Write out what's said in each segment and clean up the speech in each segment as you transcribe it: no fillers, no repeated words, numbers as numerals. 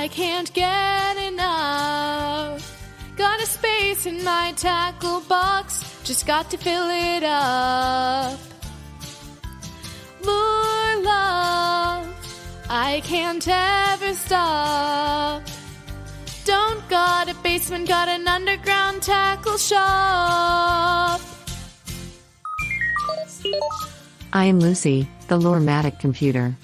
I can't get enough. Got a space in my tackle box, just got to fill it up. Lure love, I can't ever stop. Don't got a basement, got an underground tackle shop. I am Lucy, the Lure-matic computer.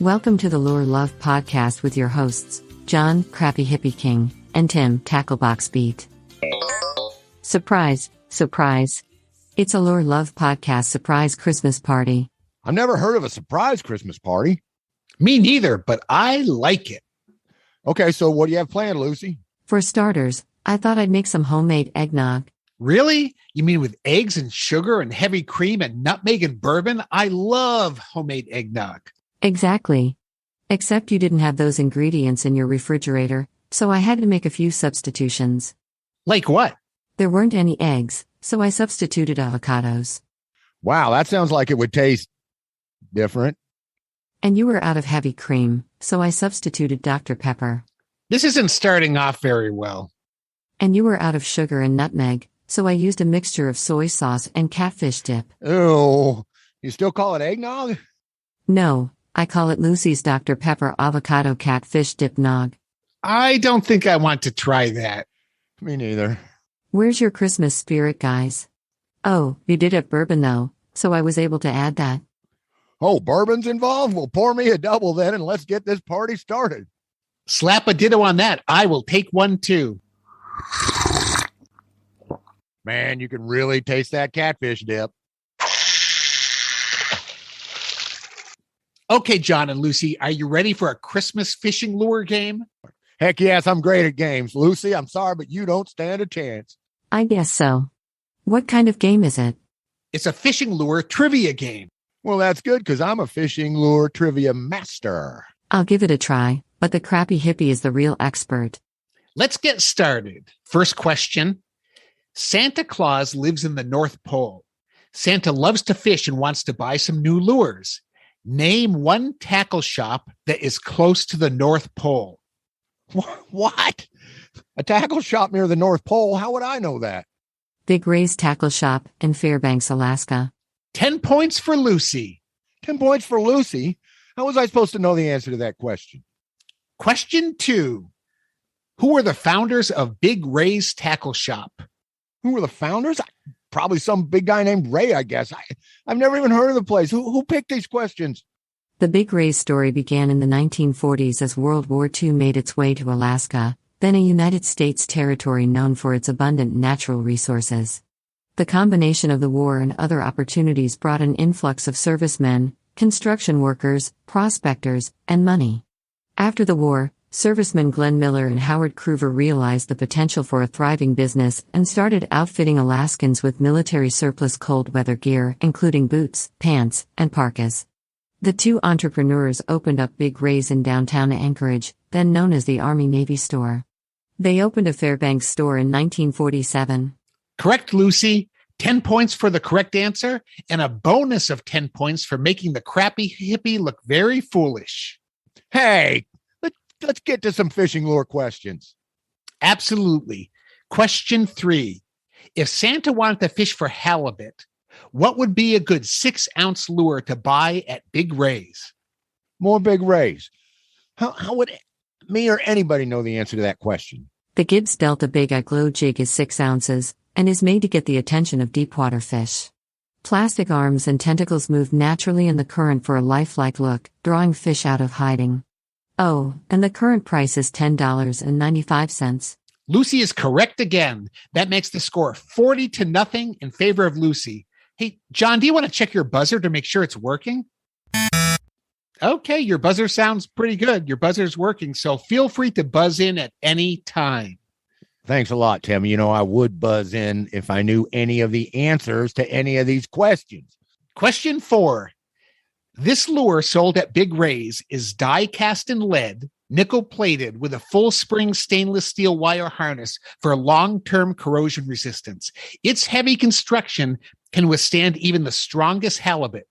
Welcome to the Lure Love podcast with your hosts, John, Crappy Hippie King, and Tim, Tacklebox Beat. Surprise, surprise. It's a Lure Love podcast surprise Christmas party. I've never heard of a surprise Christmas party. Me neither, but I like it. Okay, so what do you have planned, Lucy? For starters, I thought I'd make some homemade eggnog. Really? You mean with eggs and sugar and heavy cream and nutmeg and bourbon? I love homemade eggnog. Exactly. Except you didn't have those ingredients in your refrigerator, so I had to make a few substitutions. Like what? There weren't any eggs, so I substituted avocados. Wow, that sounds like it would taste different. And you were out of heavy cream, so I substituted Dr. Pepper. This isn't starting off very well. And you were out of sugar and nutmeg, so I used a mixture of soy sauce and catfish dip. Oh, you still call it eggnog? No, I call it Lucy's Dr. Pepper Avocado Catfish Dip Nog. I don't think I want to try that. Me neither. Where's your Christmas spirit, guys? Oh, you did have bourbon though, so I was able to add that. Oh, bourbon's involved? Well, pour me a double then and let's get this party started. Slap a ditto on that. I will take one too. Man, you can really taste that catfish dip. Okay, John and Lucy, are you ready for a Christmas fishing lure game? Heck yes, I'm great at games. Lucy, I'm sorry, but you don't stand a chance. I guess so. What kind of game is it? It's a fishing lure trivia game. Well, that's good because I'm a fishing lure trivia master. I'll give it a try, but the crappy hippie is the real expert. Let's get started. First question. Santa Claus lives in the North Pole. Santa loves to fish and wants to buy some new lures. Name one tackle shop that is close to the North Pole. What? A tackle shop near the North Pole? How would I know that? Big Ray's Tackle Shop in Fairbanks, Alaska. 10 points for Lucy. 10 points for Lucy? How was I supposed to know the answer to that question? Question 2. Who were the founders of Big Ray's Tackle Shop? Who were the founders? Probably some big guy named Ray, I guess. I've never even heard of the place. Who picked these questions? The Big Ray's story began in the 1940s as World War II made its way to Alaska, then a United States territory known for its abundant natural resources. The combination of the war and other opportunities brought an influx of servicemen, construction workers, prospectors, and money. After the war, servicemen Glenn Miller and Howard Croover realized the potential for a thriving business and started outfitting Alaskans with military surplus cold weather gear, including boots, pants, and parkas. The two entrepreneurs opened up Big Ray's in downtown Anchorage, then known as the Army-Navy store. They opened a Fairbanks store in 1947. Correct, Lucy. 10 points for the correct answer, and a bonus of 10 points for making the crappy hippie look very foolish. Hey, let's get to some fishing lure questions. Absolutely. Question 3. If Santa wanted to fish for halibut, what would be a good 6-ounce lure to buy at Big Ray's? More Big Rays. How would me or anybody know the answer to that question? The Gibbs Delta Cod Jig is 6 ounces and is made to get the attention of deepwater fish. Plastic arms and tentacles move naturally in the current for a lifelike look, drawing fish out of hiding. Oh, and the current price is $10.95. Lucy is correct again. That makes the score 40-0 in favor of Lucy. Hey, John, do you want to check your buzzer to make sure it's working? Okay, your buzzer sounds pretty good. Your buzzer's working, so feel free to buzz in at any time. Thanks a lot, Tim. You know, I would buzz in if I knew any of the answers to any of these questions. Question 4. This lure sold at Big Ray's is die cast in lead, nickel plated with a full spring stainless steel wire harness for long-term corrosion resistance. Its heavy construction can withstand even the strongest halibut.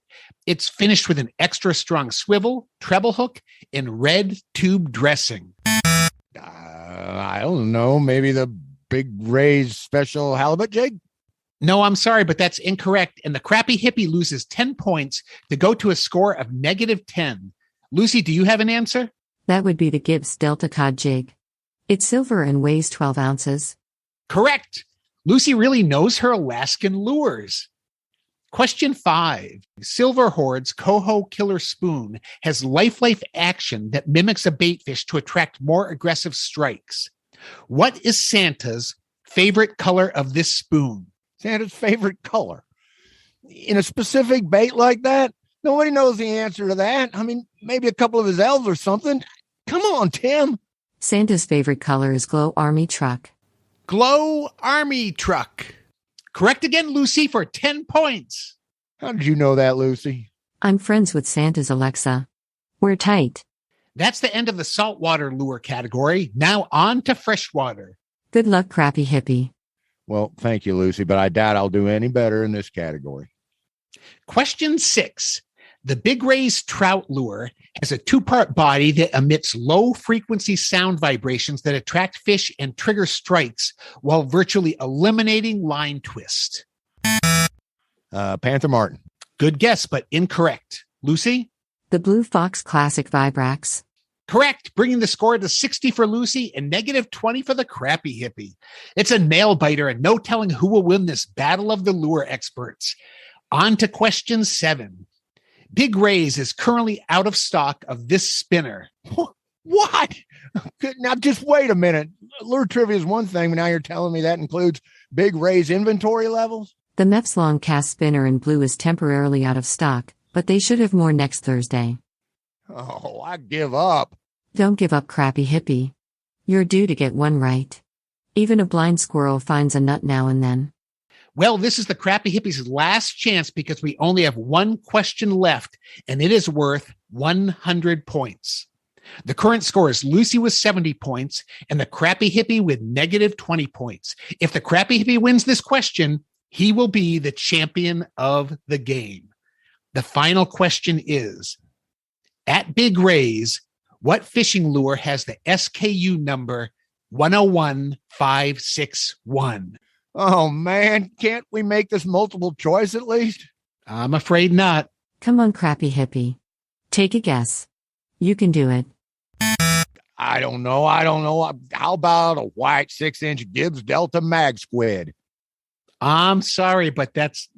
It's finished with an extra strong swivel, treble hook, and red tube dressing. I don't know. Maybe the Big Ray's special halibut jig? No, I'm sorry, but that's incorrect. And the crappy hippie loses 10 points to go to a score of -10. Lucy, do you have an answer? That would be the Gibbs Delta Cod Jig. It's silver and weighs 12 ounces. Correct. Lucy really knows her Alaskan lures. Question 5. Silver Horde's Coho Killer Spoon has lifelike action that mimics a baitfish to attract more aggressive strikes. What is Santa's favorite color of this spoon? Santa's favorite color? In a specific bait like that? Nobody knows the answer to that. I mean, maybe a couple of his elves or something. Come on, Tim. Santa's favorite color is Glow Army Truck. Glow Army Truck. Correct again, Lucy, for 10 points. How did you know that, Lucy? I'm friends with Santa's Alexa. We're tight. That's the end of the saltwater lure category. Now on to freshwater. Good luck, crappy hippie. Well, thank you, Lucy, but I doubt I'll do any better in this category. Question 6. The Big Ray's trout lure has a 2-part body that emits low-frequency sound vibrations that attract fish and trigger strikes while virtually eliminating line twist. Panther Martin. Good guess, but incorrect. Lucy? The Blue Fox Classic Vibrax. Correct, bringing the score to 60 for Lucy and -20 for the crappy hippie. It's a nail biter and no telling who will win this battle of the lure experts. On to question 7. Big Ray's is currently out of stock of this spinner. What? Now, just wait a minute. Lure trivia is one thing, but now you're telling me that includes Big Ray's inventory levels? The Mepps Longcast spinner in blue is temporarily out of stock, but they should have more next Thursday. Oh, I give up. Don't give up, crappy hippie. You're due to get one right. Even a blind squirrel finds a nut now and then. Well, this is the crappy hippie's last chance because we only have one question left, and it is worth 100 points. The current score is Lucy with 70 points and the crappy hippie with -20 points. If the crappy hippie wins this question, he will be the champion of the game. The final question is, at Big Ray's, what fishing lure has the SKU number 101561? Oh, man. Can't we make this multiple choice at least? I'm afraid not. Come on, crappy hippie. Take a guess. You can do it. I don't know. How about a white 6-inch Gibbs Delta mag squid? I'm sorry, but that's...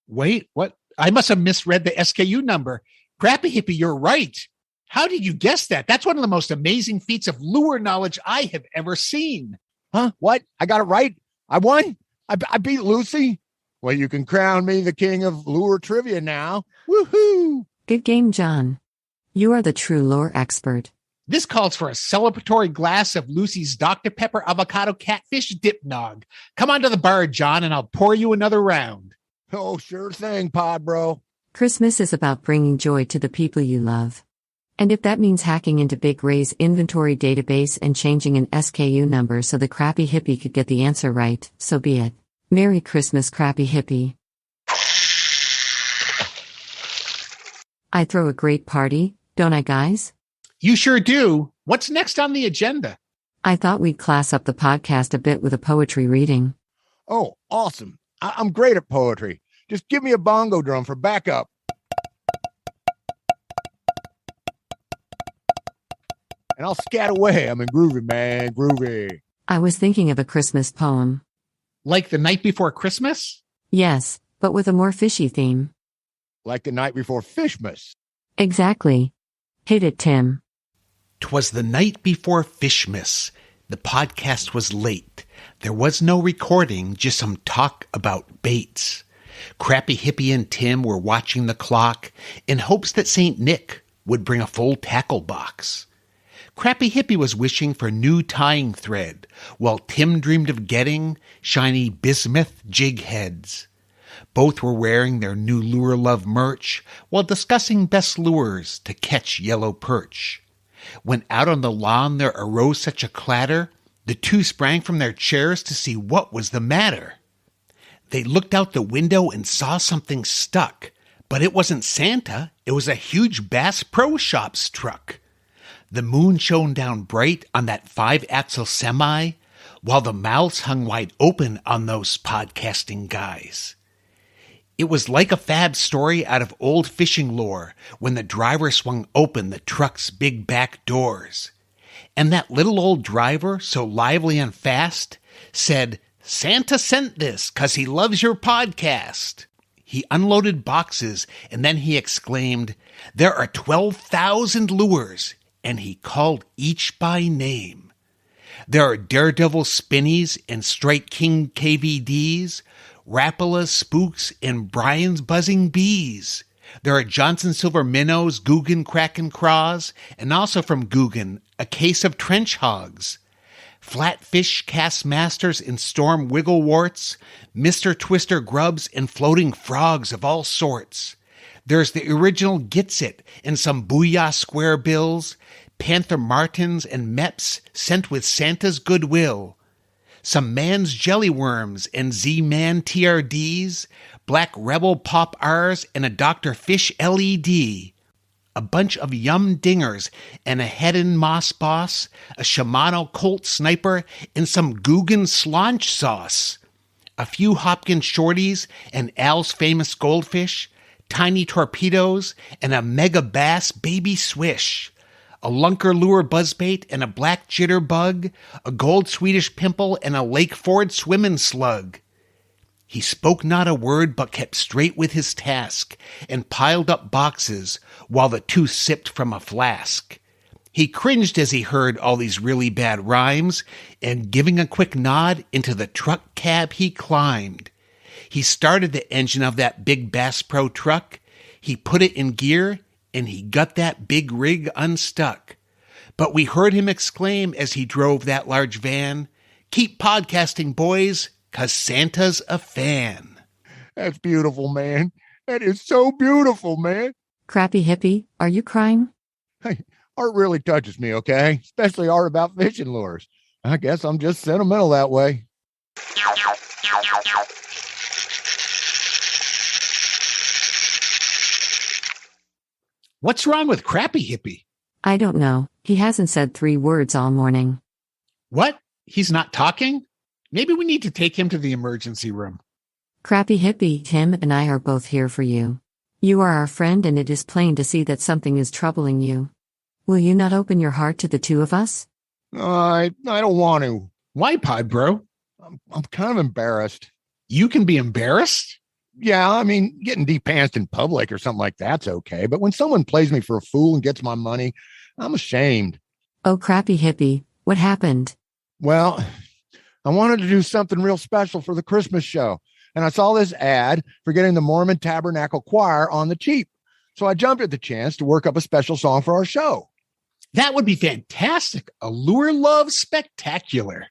Wait, what? I must have misread the SKU number. Crappy hippie, you're right. How did you guess that? That's one of the most amazing feats of lure knowledge I have ever seen. Huh? What? I got it right? I won? I beat Lucy? Well, you can crown me the king of lure trivia now. Woohoo! Good game, John. You are the true lure expert. This calls for a celebratory glass of Lucy's Dr. Pepper Avocado Catfish Dip Nog. Come onto the bar, John, and I'll pour you another round. Oh, sure thing, pod bro. Christmas is about bringing joy to the people you love. And if that means hacking into Big Ray's inventory database and changing an SKU number so the crappy hippie could get the answer right, so be it. Merry Christmas, crappy hippie. I throw a great party, don't I, guys? You sure do. What's next on the agenda? I thought we'd class up the podcast a bit with a poetry reading. Oh, awesome. I'm great at poetry. Just give me a bongo drum for backup. And I'll scat away. I'm in groovy, man. Groovy. I was thinking of a Christmas poem. Like the night before Christmas? Yes, but with a more fishy theme. Like the night before Fishmas. Exactly. Hit it, Tim. 'Twas the night before Fishmas. The podcast was late. There was no recording, just some talk about baits. Crappy Hippie and Tim were watching the clock in hopes that St. Nick would bring a full tackle box. Crappy Hippie was wishing for new tying thread, while Tim dreamed of getting shiny bismuth jig heads. Both were wearing their new Lure Love merch while discussing best lures to catch yellow perch. When out on the lawn there arose such a clatter, the two sprang from their chairs to see what was the matter. They looked out the window and saw something stuck, but it wasn't Santa, it was a huge Bass Pro Shops truck. The moon shone down bright on that 5-axle semi, while the mouths hung wide open on those podcasting guys. It was like a fab story out of old fishing lore when the driver swung open the truck's big back doors. And that little old driver, so lively and fast, said, "Santa sent this 'cause he loves your podcast." He unloaded boxes and then he exclaimed, "There are 12,000 lures," and he called each by name. There are Daredevil Spinnies and Strike King KVDs, Rapala Spooks and Brian's Buzzing Bees. There are Johnson Silver Minnows, Guggen Kraken Craws, and also from Guggen, a case of Trench Hogs. Flatfish Cast Masters and Storm Wiggleworts, Mr. Twister Grubs and Floating Frogs of all sorts. There's the original Gets It and some Booyah Square Bills, Panther Martins and Mepps sent with Santa's goodwill. Some Man's Jelly Worms and Z-Man TRDs, Black Rebel Pop R's and a Dr. Fish LED. A bunch of Yum Dingers and a Hedden Moss Boss, a Shimano Colt Sniper, and some Guggen Slaunch Sauce. A few Hopkins Shorties and Al's Famous Goldfish, Tiny Torpedoes, and a Mega Bass Baby Swish. A Lunker Lure Buzzbait and a Black Jitterbug, a Gold Swedish Pimple, and a Lake Ford Swimmin' Slug. He spoke not a word, but kept straight with his task, and piled up boxes, while the two sipped from a flask. He cringed as he heard all these really bad rhymes, and giving a quick nod, into the truck cab he climbed. He started the engine of that big Bass Pro truck, he put it in gear, and he got that big rig unstuck. But we heard him exclaim as he drove that large van, "Keep podcasting, boys, 'cause Santa's a fan." That's beautiful, man. That is so beautiful, man. Crappy hippie, are you crying? Hey, art really touches me, okay? Especially art about fishing lures. I guess I'm just sentimental that way. What's wrong with Crappy Hippie? I don't know. He hasn't said 3 words all morning. What? He's not talking? Maybe we need to take him to the emergency room. Crappy hippie, Tim and I are both here for you. You are our friend and it is plain to see that something is troubling you. Will you not open your heart to the two of us? I don't want to. Why, Pod Bro? I'm kind of embarrassed. You can be embarrassed? Yeah, I mean, getting depantsed in public or something like that's okay. But when someone plays me for a fool and gets my money, I'm ashamed. Oh, Crappy hippie, what happened? Well, I wanted to do something real special for the Christmas show. And I saw this ad for getting the Mormon Tabernacle Choir on the cheap. So I jumped at the chance to work up a special song for our show. That would be fantastic. A lure love spectacular.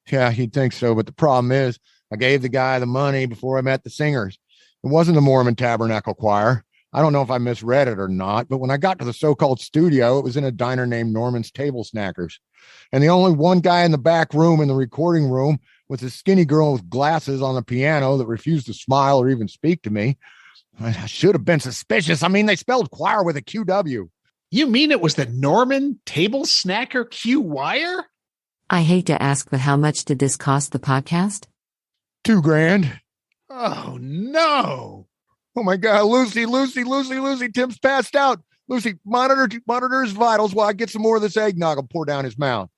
Yeah, you'd think so. But the problem is, I gave the guy the money before I met the singers. It wasn't the Mormon Tabernacle Choir. I don't know if I misread it or not, but when I got to the so-called studio, it was in a diner named Norman's Table Snackers. And the only one guy in the back room in the recording room was a skinny girl with glasses on the piano that refused to smile or even speak to me. I should have been suspicious. I mean, they spelled choir with a QW. You mean it was the Norman Table Snacker Q Wire? I hate to ask, but how much did this cost the podcast? $2,000. Oh, no. Oh, my God. Lucy. Tim's passed out. Lucy, monitor his vitals while I get some more of this eggnog and pour down his mouth.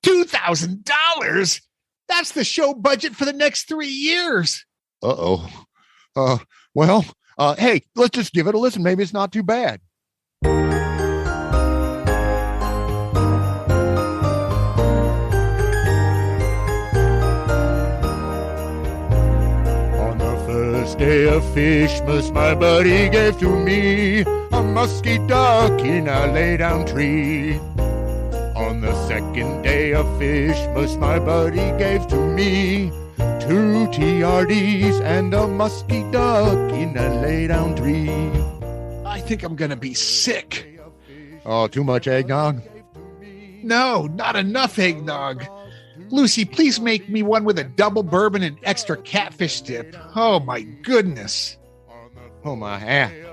$2,000? That's the show budget for the next 3 years. Uh-oh. Hey, let's just give it a listen. Maybe it's not too bad. On the first day of Fishmas, my buddy gave to me a musky duck in a lay-down tree. On the second day of Fishmas, my buddy gave to me 2 TRDs and a musky duck in a lay-down tree. I think I'm going to be sick. Oh, too much eggnog? No, not enough eggnog. Lucy, please make me one with a double bourbon and extra catfish dip. Oh, my goodness. Oh, my.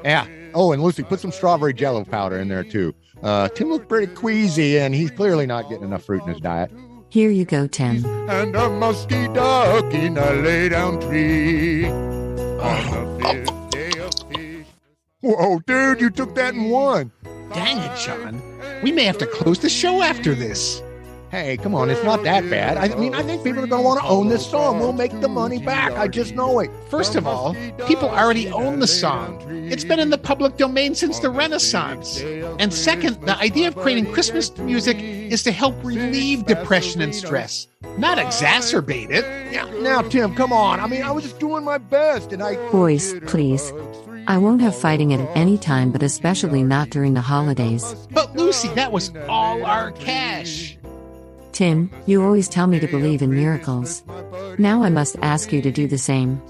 Yeah. Oh, and Lucy, put some strawberry jello powder in there, too. Tim looks pretty queasy, and he's clearly not getting enough fruit in his diet. Here you go, Tim. And a musky duck in a lay-down tree. On the 5th day of fish. Whoa, dude, you took that in one. Dang it, John. We may have to close the show after this. Hey, come on, it's not that bad. I mean, I think people are going to want to own this song. We'll make the money back. I just know it. First of all, people already own the song. It's been in the public domain since the Renaissance. And second, the idea of creating Christmas music is to help relieve depression and stress, not exacerbate it. Now, Tim, come on. I mean, I was just doing my best, and Boys, please. I won't have fighting at any time, but especially not during the holidays. But Lucy, that was all our cash. Tim, you always tell me to believe in miracles. Now I must ask you to do the same.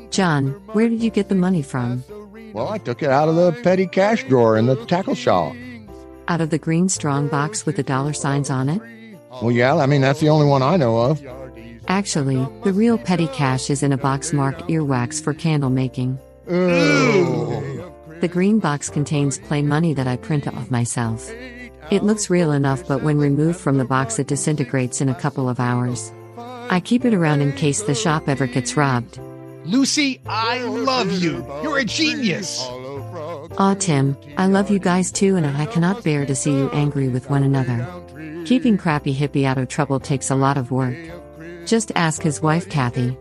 John, where did you get the money from? Well, I took it out of the petty cash drawer in the tackle shop. Out of the green strong box with the dollar signs on it? Well, yeah, I mean, that's the only one I know of. Actually, the real petty cash is in a box marked earwax for candle making. Ooh. The green box contains play money that I print off myself. It looks real enough, but when removed from the box it disintegrates in a couple of hours. I keep it around in case the shop ever gets robbed. Lucy, I love you. You're a genius. Aw, Tim, I love you guys too, and I cannot bear to see you angry with one another. Keeping crappy hippie out of trouble takes a lot of work. Just ask his wife, Kathy.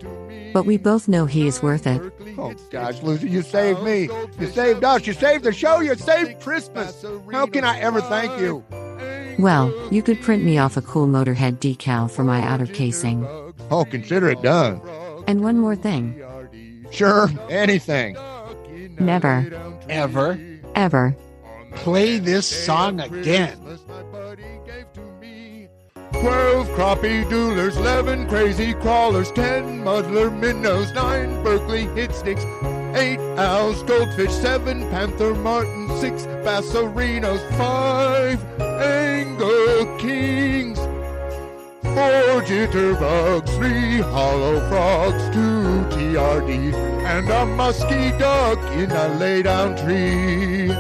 But we both know he is worth it. Oh, gosh, Lucy, you saved me. You saved us. You saved the show. You saved Christmas. How can I ever thank you? Well, you could print me off a cool Motorhead decal for my outer casing. Oh, consider it done. And one more thing. Sure, anything. Never, Ever play this song again. 12 crappie doolers, 11 crazy crawlers, 10 muddler minnows, 9 Berkeley hit sticks, 8 owls, goldfish, 7 panther martins, 6 bassarinos, 5 angle kings, 4 jitterbugs, 3 hollow frogs, 2 TRDs, and a musky duck in a lay-down tree.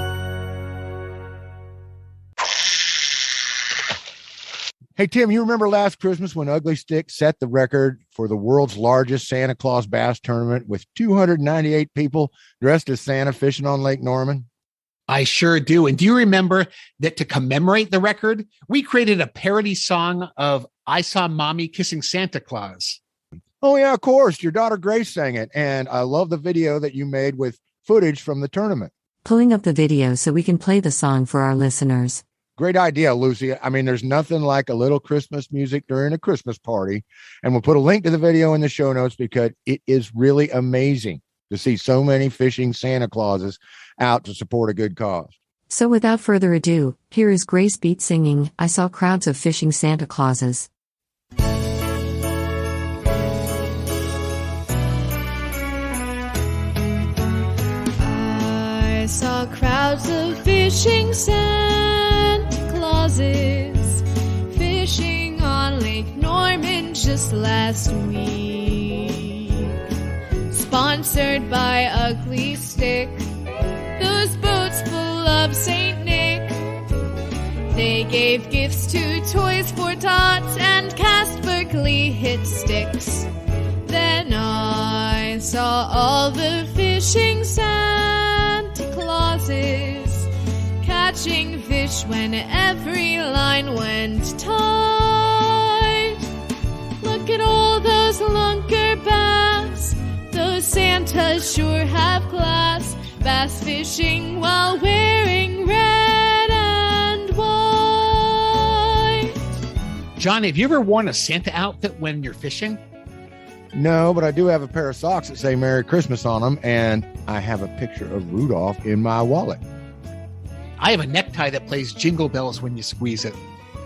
Hey, Tim, you remember last Christmas when Ugly Stik set the record for the world's largest Santa Claus bass tournament with 298 people dressed as Santa fishing on Lake Norman? I sure do. And do you remember that to commemorate the record, we created a parody song of I Saw Mommy Kissing Santa Claus? Oh, yeah, of course. Your daughter Grace sang it. And I love the video that you made with footage from the tournament. Pulling up the video so we can play the song for our listeners. Great idea, Lucy. I mean, there's nothing like a little Christmas music during a Christmas party. And we'll put a link to the video in the show notes because it is really amazing to see so many fishing Santa Clauses out to support a good cause. So without further ado, here is Grace Beat singing, I Saw Crowds of Fishing Santa Clauses. I saw crowds of fishing Santa Clauses fishing on Lake Norman just last week. Sponsored by Ugly Stik, those boats full of Saint Nick. They gave gifts to Toys for Tots and cast Berkeley hit sticks. Then I saw all the fishing Santa Clauses catching fish when every line went tight. Look at all those lunker bass, those Santas sure have class, bass fishing while wearing red and white. John, have you ever worn a Santa outfit when you're fishing? No, but I do have a pair of socks that say Merry Christmas on them, and I have a picture of Rudolph in my wallet. I have a necktie that plays Jingle Bells when you squeeze it.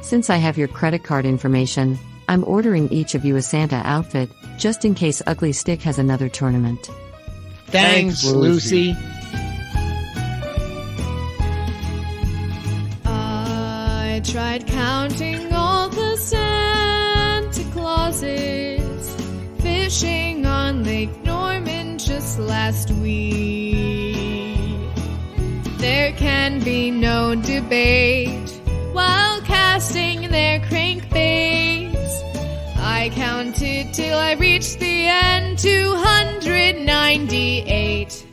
Since I have your credit card information, I'm ordering each of you a Santa outfit, just in case Ugly Stik has another tournament. Thanks, Lucy. I tried counting all the Santa Clauses fishing on Lake Norman just last week. can be no debate. While casting their crankbaits, I counted till I reached the end, 298.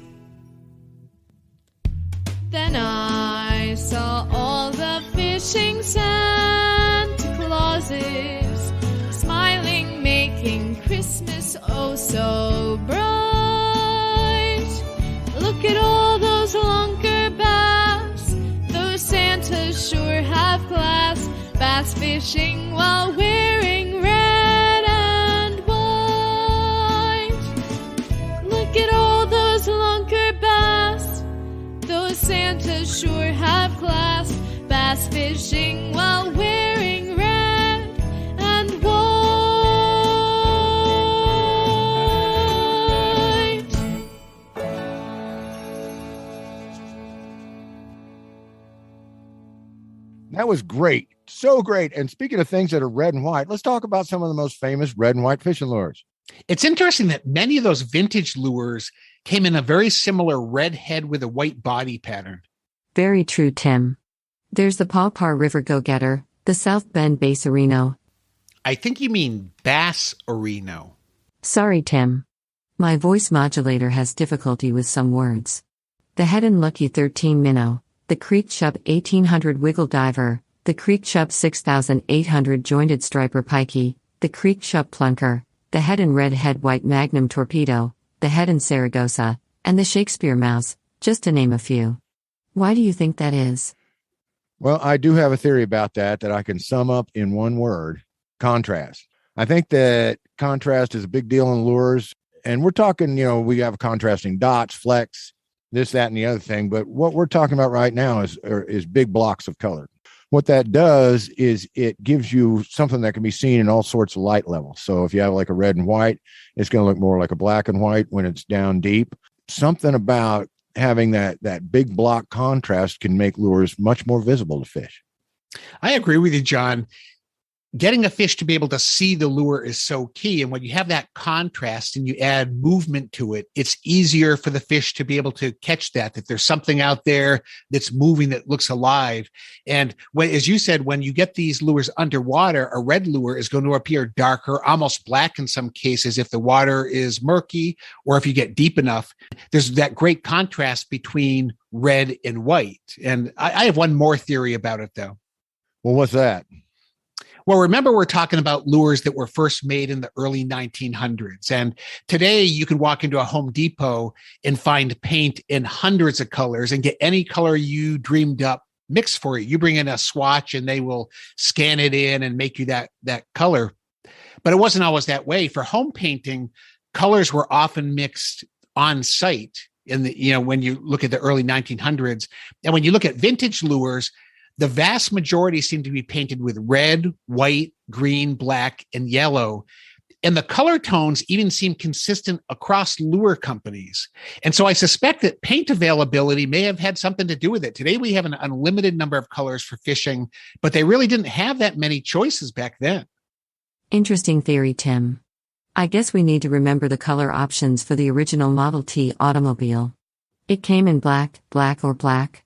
Then I saw all the fishing Santa Clauses, smiling, making Christmas oh so bright. Look at all those lunker bass, those Santas sure have class, bass fishing while wearing red and white. Look at all those lunker bass, those Santas sure have class, bass fishing while wearing red and white. That was great. So great. And speaking of things that are red and white, let's talk about some of the most famous red and white fishing lures. It's interesting that many of those vintage lures came in a very similar red head with a white body pattern. Very true, Tim. There's the Paw Paw River Go-Getter, the South Bend Bass Orino. I think you mean Bass Orino. Sorry, Tim. My voice modulator has difficulty with some words. The Head and Lucky 13 Minnow, the Creek Chub 1800 Wiggle Diver, the Creek Chub 6800 Jointed Striper Pikey, the Creek Chub Plunker, the Head and Red Head White Magnum Torpedo, the Head and Saragossa, and the Shakespeare Mouse, just to name a few. Why do you think that is? Well, I do have a theory about that I can sum up in one word: contrast. I think that contrast is a big deal in lures. And we're talking, we have contrasting dots, flecks, this, that, and the other thing. But what we're talking about right now is big blocks of color. What that does is it gives you something that can be seen in all sorts of light levels. So if you have like a red and white, it's going to look more like a black and white when it's down deep. Something about having that big block contrast can make lures much more visible to fish. I agree with you, John. Getting a fish to be able to see the lure is so key. And when you have that contrast and you add movement to it, it's easier for the fish to be able to catch that there's something out there that's moving that looks alive. And as you said, when you get these lures underwater, a red lure is going to appear darker, almost black in some cases if the water is murky or if you get deep enough. There's that great contrast between red and white. And I have one more theory about it, though. Well, what's that? Well, remember, we're talking about lures that were first made in the early 1900s. And today you can walk into a Home Depot and find paint in hundreds of colors and get any color you dreamed up mixed for you. You bring in a swatch and they will scan it in and make you that color. But it wasn't always that way. For home painting, colors were often mixed on site when you look at the early 1900s. And when you look at vintage lures, the vast majority seem to be painted with red, white, green, black, and yellow. And the color tones even seem consistent across lure companies. And so I suspect that paint availability may have had something to do with it. Today we have an unlimited number of colors for fishing, but they really didn't have that many choices back then. Interesting theory, Tim. I guess we need to remember the color options for the original Model T automobile. It came in black, or black.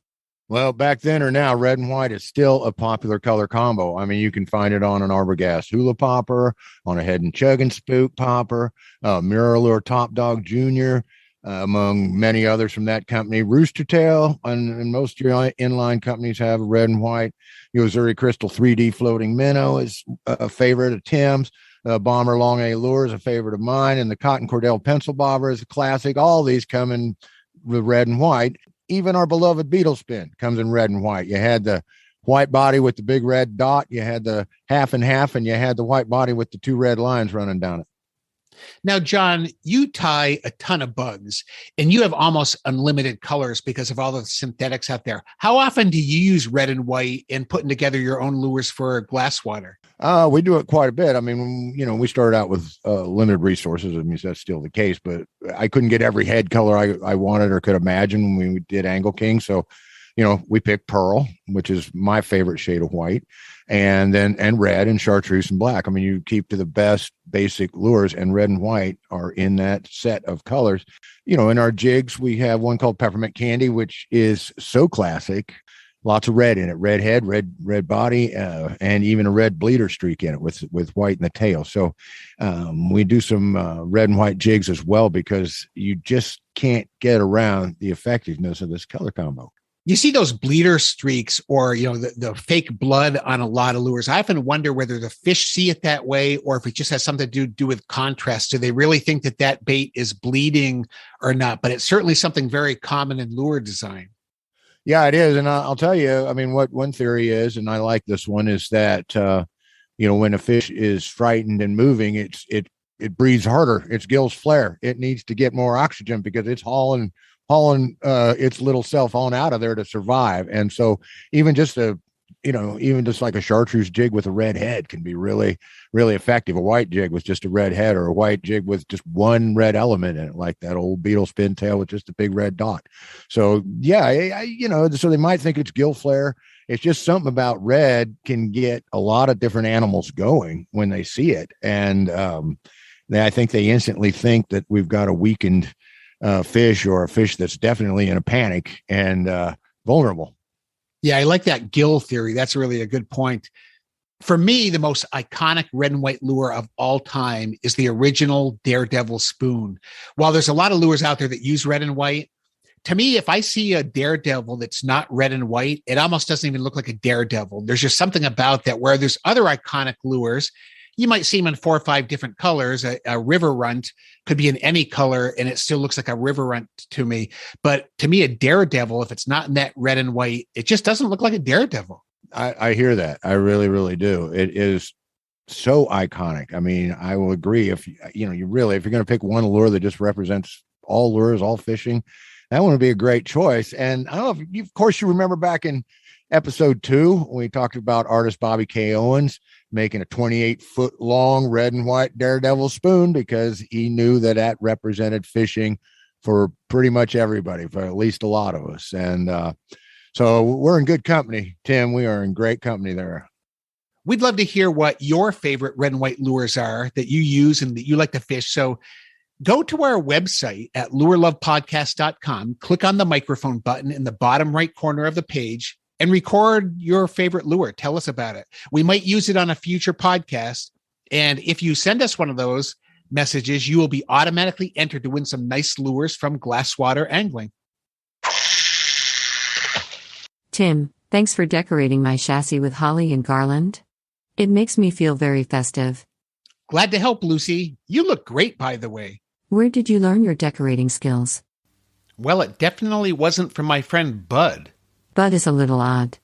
Well, back then or now, red and white is still a popular color combo. I mean, you can find it on an Arbogast hula popper, on a Head and Chug and Spook popper, Mirror Top Dog Jr., among many others from that company. Rooster Tail, and most of your inline companies have red and white. Missouri Crystal 3D Floating Minnow is a favorite of Tim's. Bomber Long A Lure is a favorite of mine. And the Cotton Cordell Pencil Bobber is a classic. All these come in with red and white. Even our beloved Beetle Spin comes in red and white. You had the white body with the big red dot. You had the half and half, and you had the white body with the two red lines running down it. Now, John, you tie a ton of bugs and you have almost unlimited colors because of all the synthetics out there. How often do you use red and white in putting together your own lures for glass water? We do it quite a bit. I mean, we started out with limited resources. I mean, that's still the case, but I couldn't get every head color I wanted or could imagine when we did Angle King. So, we picked Pearl, which is my favorite shade of white. and red and chartreuse and black. I mean, you keep to the best basic lures, and red and white are in that set of colors. In our jigs, we have one called Peppermint Candy, which is so classic. Lots of red in it, red head, red body, and even a red bleeder streak in it with white in the tail. So we do some red and white jigs as well, because you just can't get around the effectiveness of this color combo. You see those bleeder streaks or, the fake blood on a lot of lures. I often wonder whether the fish see it that way or if it just has something to do with contrast. Do they really think that bait is bleeding or not? But it's certainly something very common in lure design. Yeah, it is. And I'll tell you, I mean, what one theory is, and I like this one, is that, when a fish is frightened and moving, it breathes harder. Its gills flare. It needs to get more oxygen because it's hauling its little self on out of there to survive. And so even just like a chartreuse jig with a red head can be really, really effective. A white jig with just a red head, or a white jig with just one red element in it, like that old beetle spin tail with just a big red dot. So yeah, so they might think it's gill flare. It's just something about red can get a lot of different animals going when they see it. And I think they instantly think that we've got a weakened fish, or a fish that's definitely in a panic and vulnerable. Yeah, I like that gill theory. That's really a good point. For me, the most iconic red and white lure of all time is the original Daredevil spoon. While there's a lot of lures out there that use red and white, to me, if I see a Daredevil that's not red and white, it almost doesn't even look like a Daredevil. There's just something about that, where there's other iconic lures. You might see them in 4 or 5 different colors. A river runt could be in any color and it still looks like a river runt to me. But to me, a Daredevil, if it's not in that red and white, it just doesn't look like a Daredevil. I hear that. I really, really do. It is so iconic. I mean, I will agree. If if you're going to pick one lure that just represents all lures, all fishing, that one would be a great choice. And I don't know if of course you remember back in episode 2, when we talked about artist Bobby K. Owens making a 28-foot long red and white Daredevil spoon, because he knew that represented fishing for pretty much everybody, for at least a lot of us. And so we're in good company, Tim. We are in great company there. We'd love to hear what your favorite red and white lures are that you use and that you like to fish. So go to our website at lurelovepodcast.com, click on the microphone button in the bottom right corner of the page, and record your favorite lure. Tell us about it. We might use it on a future podcast. And if you send us one of those messages, you will be automatically entered to win some nice lures from Glasswater Angling. Tim, thanks for decorating my chassis with holly and garland. It makes me feel very festive. Glad to help, Lucy. You look great, by the way. Where did you learn your decorating skills? Well, it definitely wasn't from my friend Bud. Bud is a little odd.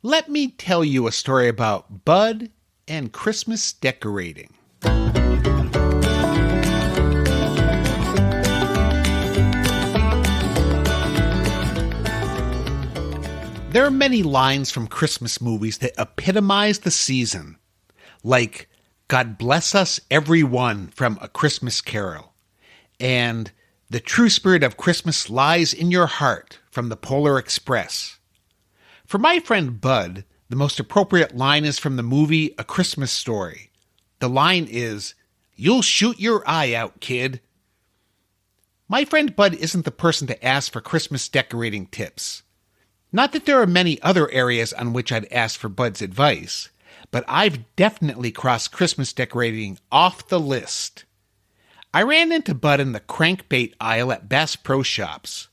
Let me tell you a story about Bud and Christmas decorating. There are many lines from Christmas movies that epitomize the season, like "God bless us, everyone" from A Christmas Carol, and "The true spirit of Christmas lies in your heart" from The Polar Express. For my friend Bud, the most appropriate line is from the movie A Christmas Story. The line is, "You'll shoot your eye out, kid." My friend Bud isn't the person to ask for Christmas decorating tips. Not that there are many other areas on which I'd ask for Bud's advice, but I've definitely crossed Christmas decorating off the list. I ran into Bud in the crankbait aisle at Bass Pro Shops.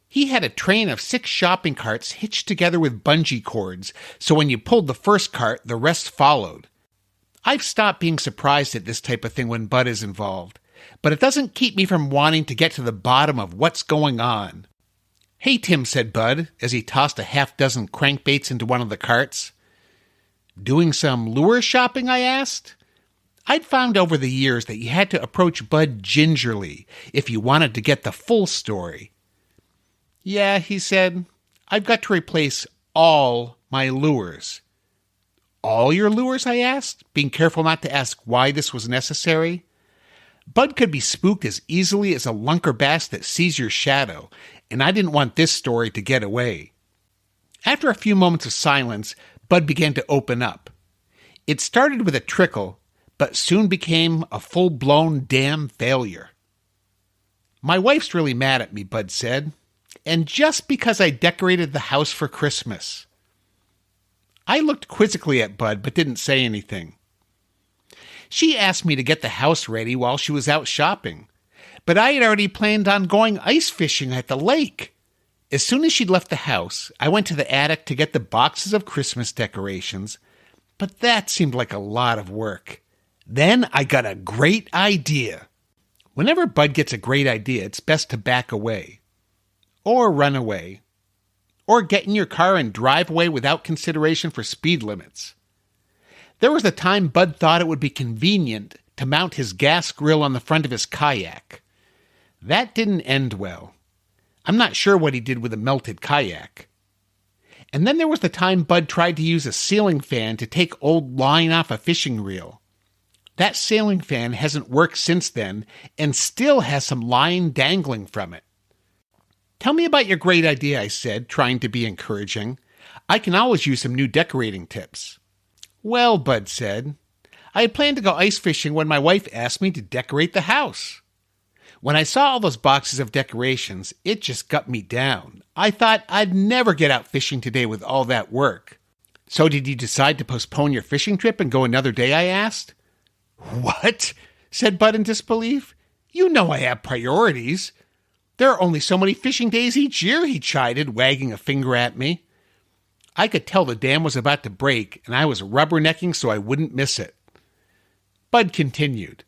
He had a train of 6 shopping carts hitched together with bungee cords, so when you pulled the first cart, the rest followed. I've stopped being surprised at this type of thing when Bud is involved, but it doesn't keep me from wanting to get to the bottom of what's going on. "Hey, Tim," said Bud, as he tossed a half-dozen crankbaits into one of the carts. "Doing some lure shopping?" I asked. I'd found over the years that you had to approach Bud gingerly if you wanted to get the full story. "Yeah," he said, "I've got to replace all my lures." "All your lures?" I asked, being careful not to ask why this was necessary. Bud could be spooked as easily as a lunker bass that sees your shadow, and I didn't want this story to get away. After a few moments of silence, Bud began to open up. It started with a trickle, but soon became a full-blown damn failure. My wife's really mad at me, Bud said, and just because I decorated the house for Christmas. I looked quizzically at Bud, but didn't say anything. She asked me to get the house ready while she was out shopping, but I had already planned on going ice fishing at the lake. As soon as she'd left the house, I went to the attic to get the boxes of Christmas decorations, but that seemed like a lot of work. Then I got a great idea. Whenever Bud gets a great idea, it's best to back away, or run away, or get in your car and drive away without consideration for speed limits. There was a time Bud thought it would be convenient to mount his gas grill on the front of his kayak. That didn't end well. I'm not sure what he did with a melted kayak. And then there was the time Bud tried to use a ceiling fan to take old line off a fishing reel. That ceiling fan hasn't worked since then and still has some line dangling from it. Tell me about your great idea, I said, trying to be encouraging. I can always use some new decorating tips. Well, Bud said, I had planned to go ice fishing when my wife asked me to decorate the house. When I saw all those boxes of decorations, it just got me down. I thought I'd never get out fishing today with all that work. So did you decide to postpone your fishing trip and go another day, I asked? What? Said Bud in disbelief. You know I have priorities. There are only so many fishing days each year, he chided, wagging a finger at me. I could tell the dam was about to break, and I was rubbernecking so I wouldn't miss it. Bud continued.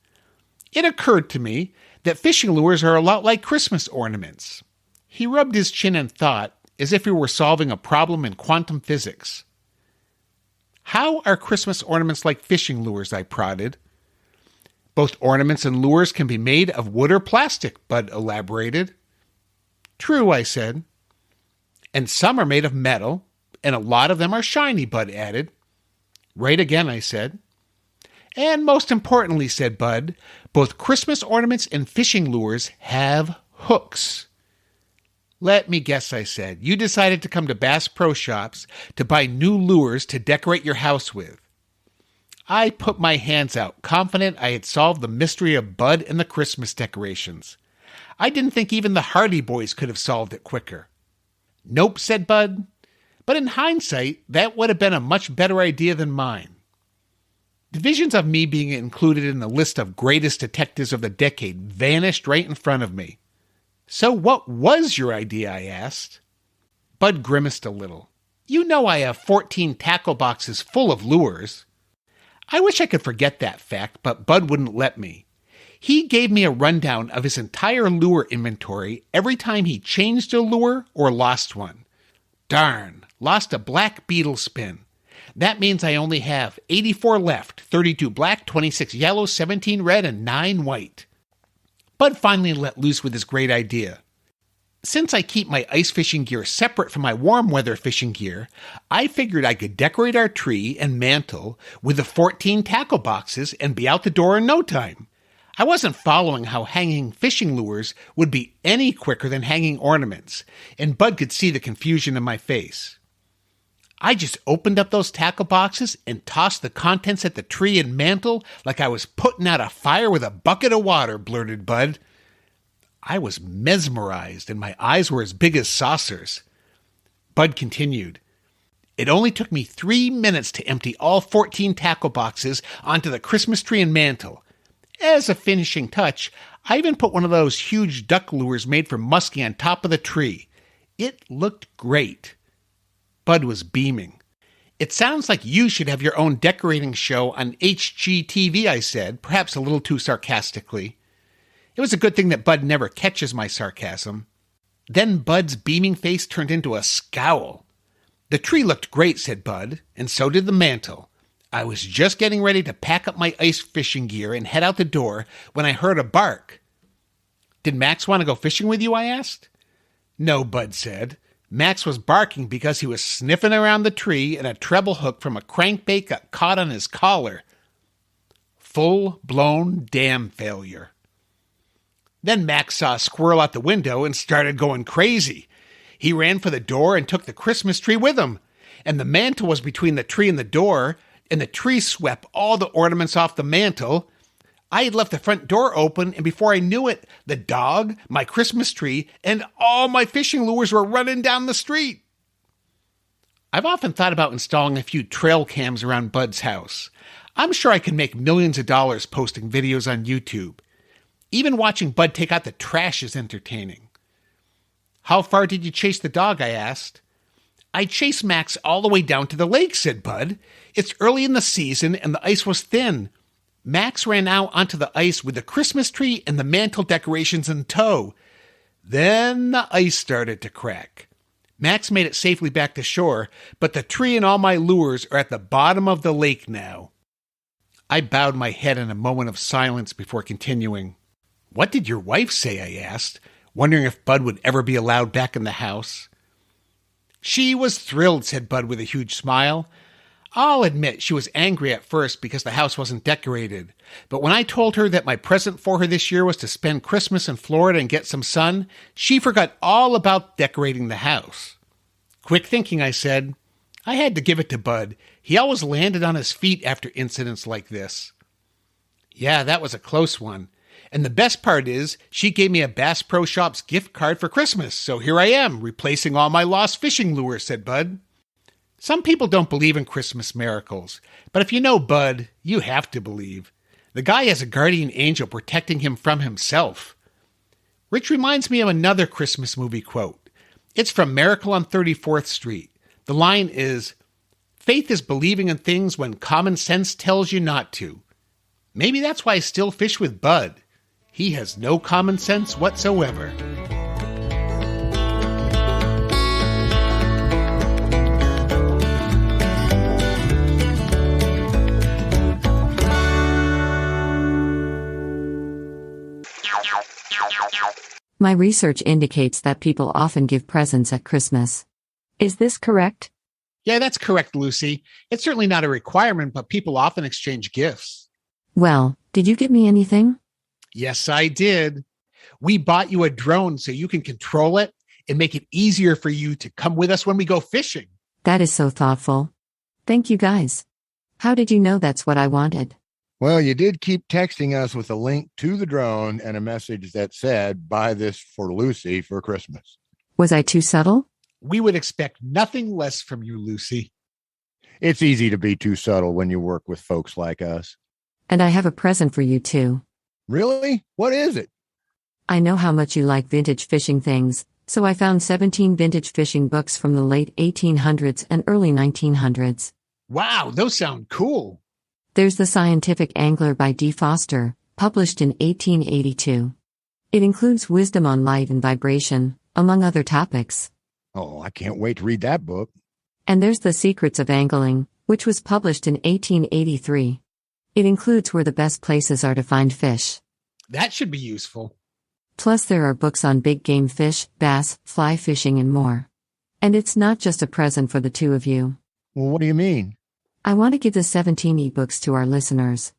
It occurred to me that fishing lures are a lot like Christmas ornaments. He rubbed his chin and thought, as if he were solving a problem in quantum physics. How are Christmas ornaments like fishing lures, I prodded. Both ornaments and lures can be made of wood or plastic, Bud elaborated. True, I said. And some are made of metal, and a lot of them are shiny, Bud added. Right again, I said. And most importantly, said Bud, both Christmas ornaments and fishing lures have hooks. Let me guess, I said. You decided to come to Bass Pro Shops to buy new lures to decorate your house with. I put my hands out, confident I had solved the mystery of Bud and the Christmas decorations. I didn't think even the Hardy Boys could have solved it quicker. Nope, said Bud. But in hindsight, that would have been a much better idea than mine. The visions of me being included in the list of greatest detectives of the decade vanished right in front of me. So what was your idea, I asked. Bud grimaced a little. You know I have 14 tackle boxes full of lures. I wish I could forget that fact, but Bud wouldn't let me. He gave me a rundown of his entire lure inventory every time he changed a lure or lost one. Darn, lost a black beetle spin. That means I only have 84 left, 32 black, 26 yellow, 17 red, and 9 white. Bud finally let loose with his great idea. Since I keep my ice fishing gear separate from my warm weather fishing gear, I figured I could decorate our tree and mantle with the 14 tackle boxes and be out the door in no time. I wasn't following how hanging fishing lures would be any quicker than hanging ornaments, and Bud could see the confusion in my face. I just opened up those tackle boxes and tossed the contents at the tree and mantle like I was putting out a fire with a bucket of water, blurted Bud. I was mesmerized, and my eyes were as big as saucers. Bud continued. It only took me 3 minutes to empty all 14 tackle boxes onto the Christmas tree and mantle. As a finishing touch, I even put one of those huge duck lures made from muskie on top of the tree. It looked great. Bud was beaming. It sounds like you should have your own decorating show on HGTV, I said, perhaps a little too sarcastically. It was a good thing that Bud never catches my sarcasm. Then Bud's beaming face turned into a scowl. The tree looked great, said Bud, and so did the mantle. I was just getting ready to pack up my ice fishing gear and head out the door when I heard a bark. Did Max want to go fishing with you, I asked. No, Bud said. Max was barking because he was sniffing around the tree and a treble hook from a crankbait got caught on his collar. Full-blown dam failure. Then Max saw a squirrel out the window and started going crazy. He ran for the door and took the Christmas tree with him, and the mantle was between the tree and the door, and the tree swept all the ornaments off the mantle. I had left the front door open, and before I knew it, the dog, my Christmas tree, and all my fishing lures were running down the street. I've often thought about installing a few trail cams around Bud's house. I'm sure I can make millions of dollars posting videos on YouTube. Even watching Bud take out the trash is entertaining. How far did you chase the dog? I asked. I chased Max all the way down to the lake, said Bud. It's early in the season and the ice was thin. Max ran out onto the ice with the Christmas tree and the mantle decorations in tow. Then the ice started to crack. Max made it safely back to shore, but the tree and all my lures are at the bottom of the lake now. I bowed my head in a moment of silence before continuing. What did your wife say? I asked, wondering if Bud would ever be allowed back in the house. She was thrilled, said Bud with a huge smile. I'll admit she was angry at first because the house wasn't decorated. But when I told her that my present for her this year was to spend Christmas in Florida and get some sun, she forgot all about decorating the house. Quick thinking, I said. I had to give it to Bud. He always landed on his feet after incidents like this. Yeah, that was a close one. And the best part is, she gave me a Bass Pro Shops gift card for Christmas, so here I am, replacing all my lost fishing lures, said Bud. Some people don't believe in Christmas miracles, but if you know Bud, you have to believe. The guy has a guardian angel protecting him from himself. Which reminds me of another Christmas movie quote. It's from Miracle on 34th Street. The line is, faith is believing in things when common sense tells you not to. Maybe that's why I still fish with Bud. He has no common sense whatsoever. My research indicates that people often give presents at Christmas. Is this correct? Yeah, that's correct, Lucy. It's certainly not a requirement, but people often exchange gifts. Well, did you get me anything? Yes, I did. We bought you a drone so you can control it and make it easier for you to come with us when we go fishing. That is so thoughtful. Thank you guys. How did you know that's what I wanted? Well, you did keep texting us with a link to the drone and a message that said, buy this for Lucy for Christmas. Was I too subtle? We would expect nothing less from you, Lucy. It's easy to be too subtle when you work with folks like us. And I have a present for you too. Really? What is it? I know how much you like vintage fishing things, so I found 17 vintage fishing books from the late 1800s and early 1900s. Wow, those sound cool. There's The Scientific Angler by D. Foster, published in 1882. It includes wisdom on light and vibration, among other topics. Oh, I can't wait to read that book. And there's The Secrets of Angling, which was published in 1883. It includes where the best places are to find fish. That should be useful. Plus there are books on big game fish, bass, fly fishing and more. And it's not just a present for the two of you. Well, what do you mean? I want to give the 17 ebooks to our listeners.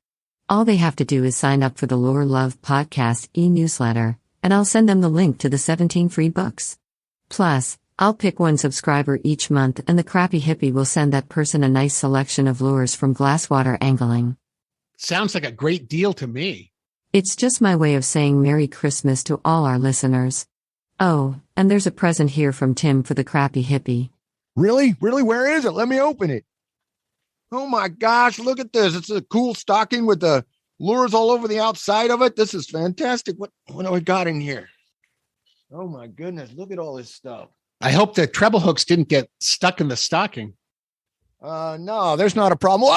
All they have to do is sign up for the Lure Love Podcast e-newsletter, and I'll send them the link to the 17 free books. Plus, I'll pick one subscriber each month and the Crappy Hippie will send that person a nice selection of lures from Glasswater Angling. Sounds like a great deal to me. It's just my way of saying Merry Christmas to all our listeners. Oh, and there's a present here from Tim for the Crappy Hippie. Really? Really? Where is it? Let me open it. Oh my gosh, look at this. It's a cool stocking with the lures all over the outside of it. This is fantastic. What do we got in here? Oh my goodness, look at all this stuff. I hope the treble hooks didn't get stuck in the stocking. No, there's not a problem.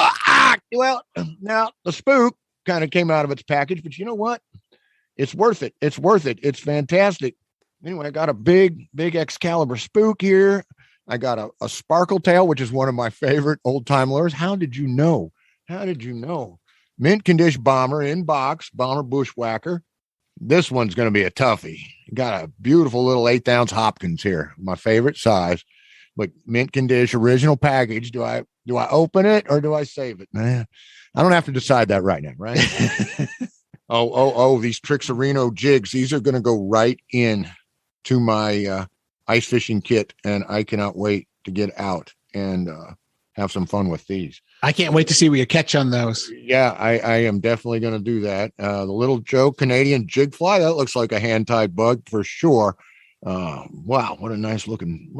Well, now the spook kind of came out of its package, but you know what? It's worth it. It's worth it. It's fantastic. Anyway, I got a big Excalibur spook here. I got a sparkle tail, which is one of my favorite old time lures. How did you know? How did you know? Mint condition bomber in box, bomber bushwhacker. This one's going to be a toughie. Got a beautiful little 1/8 ounce Hopkins here, my favorite size. But mint condition, original package. Do I open it or do I save it? Man, I don't have to decide that right now, right? These Trixarino jigs. These are going to go right in to my ice fishing kit, and I cannot wait to get out and have some fun with these. I can't wait to see what you catch on those. Yeah, I am definitely going to do that. The Little Joe Canadian jig fly, that looks like a hand-tied bug for sure. Wow, what a nice looking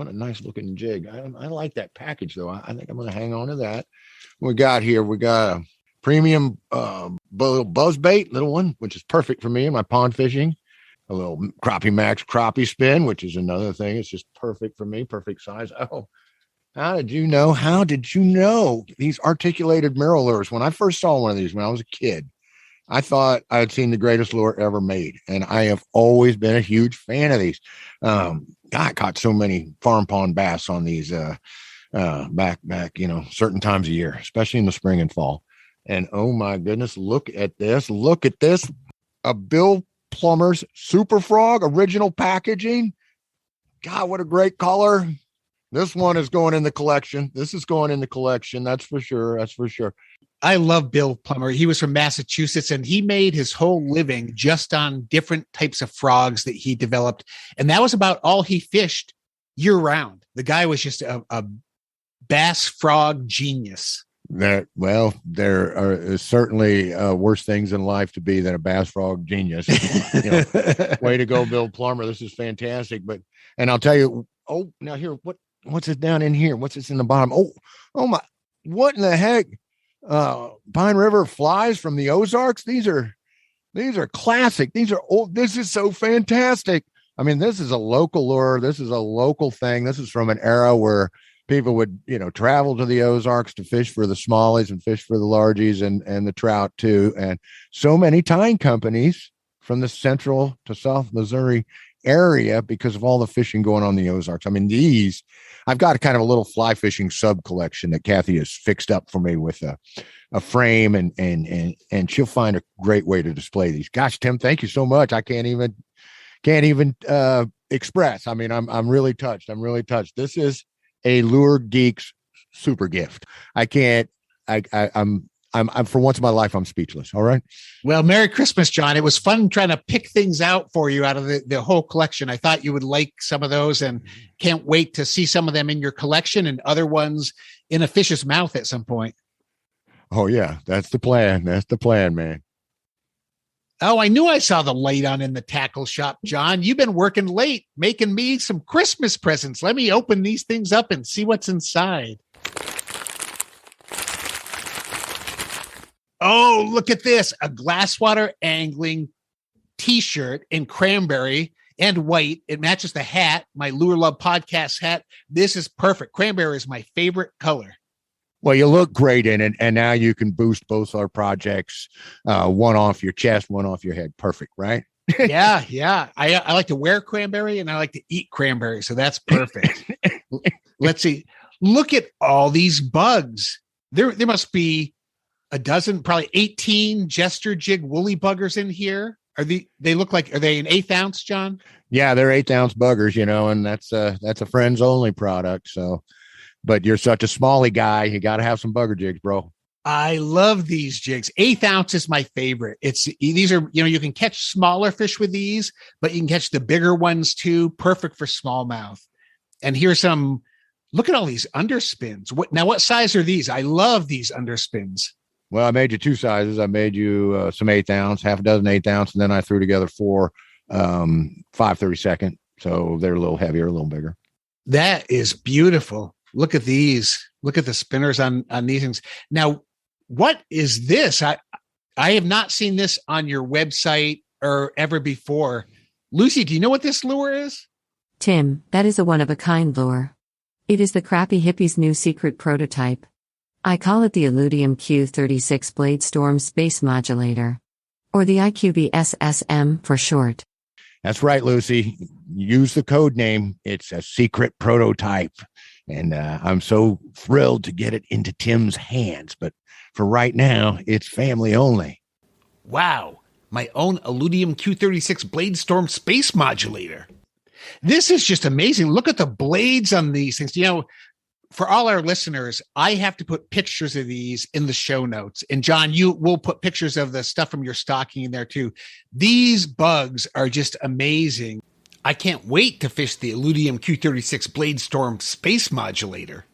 jig. I like that package though. I think I'm going to hang on to that. We got a premium little buzz bait, little one, which is perfect for me in my pond fishing. A little Crappie Max crappie spin, which is another thing. It's just perfect for me, perfect size. Oh, how did you know these articulated mirror lures? When I first saw one of these when I was a kid, I thought I had seen the greatest lure ever made. And I have always been a huge fan of these. I caught so many farm pond bass on these back, certain times of year, especially in the spring and fall. And oh my goodness, look at this. A Bill Plummer's Super Frog original packaging. God, what a great color. This one is going in the collection. That's for sure. I love Bill Plummer. He was from Massachusetts, and he made his whole living just on different types of frogs that he developed. And that was about all he fished year round. The guy was just a bass frog genius. There are certainly worse things in life to be than a bass frog genius. Way to go, Bill Plummer. This is fantastic. And I'll tell you, now here, what's it down in here? What's this in the bottom? Oh my, what in the heck? Pine River flies from the Ozarks. These are classic. These are old. This is so fantastic. I mean, this is a local lure. This is a local thing. This is from an era where people would, travel to the Ozarks to fish for the smallies and fish for the largies and the trout too. And so many tying companies from the central to South Missouri area because of all the fishing going on in the Ozarks. I mean, I've got a kind of a little fly fishing sub collection that Kathy has fixed up for me with a frame and she'll find a great way to display these. Gosh, Tim, thank you so much. I can't even express. I mean, I'm really touched. This is a Lure Geeks super gift. I'm for once in my life, I'm speechless. All right. Well, Merry Christmas, John. It was fun trying to pick things out for you out of the whole collection. I thought you would like some of those and can't wait to see some of them in your collection and other ones in a fish's mouth at some point. Oh yeah. That's the plan, man. Oh, I knew I saw the light on in the tackle shop, John. You've been working late, making me some Christmas presents. Let me open these things up and see what's inside. Oh, look at this. A Glasswater Angling t-shirt in cranberry and white. It matches the hat, my Lure Love podcast hat. This is perfect. Cranberry is my favorite color. Well, you look great in it, and now you can boost both our projects, one off your chest, one off your head. Perfect, right? Yeah. I like to wear cranberry, and I like to eat cranberry, so that's perfect. Let's see. Look at all these bugs. There must be a dozen, probably 18 Jester Jig woolly buggers in here. Are they an 1/8 ounce, John? Yeah, they're 1/8 ounce buggers, and that's a friends only product. So, but you're such a smally guy, you got to have some bugger jigs, bro. I love these jigs. 1/8 ounce is my favorite. These are, you can catch smaller fish with these, but you can catch the bigger ones too. Perfect for smallmouth. And here's look at all these underspins. What size are these? I love these underspins. Well, I made you two sizes. I made you some 1/8 ounce, half a dozen 1/8 ounce, and then I threw together 4 5/32. So they're a little heavier, a little bigger. That is beautiful. Look at these. Look at the spinners on these things. Now, what is this? I have not seen this on your website or ever before. Lucy, do you know what this lure is? Tim, that is a one-of-a-kind lure. It is the Crappie Hippie's new secret prototype. I call it the Illudium Q36 Blade Storm Space Modulator, or the IQB-SSM for short. That's right, Lucy. Use the code name. It's a secret prototype. And I'm so thrilled to get it into Tim's hands. But for right now, it's family only. Wow. My own Illudium Q36 Blade Storm Space Modulator. This is just amazing. Look at the blades on these things. For all our listeners, I have to put pictures of these in the show notes. And John, you will put pictures of the stuff from your stocking in there too. These bugs are just amazing. I can't wait to fish the Illudium Q36 Blade Storm Space Modulator.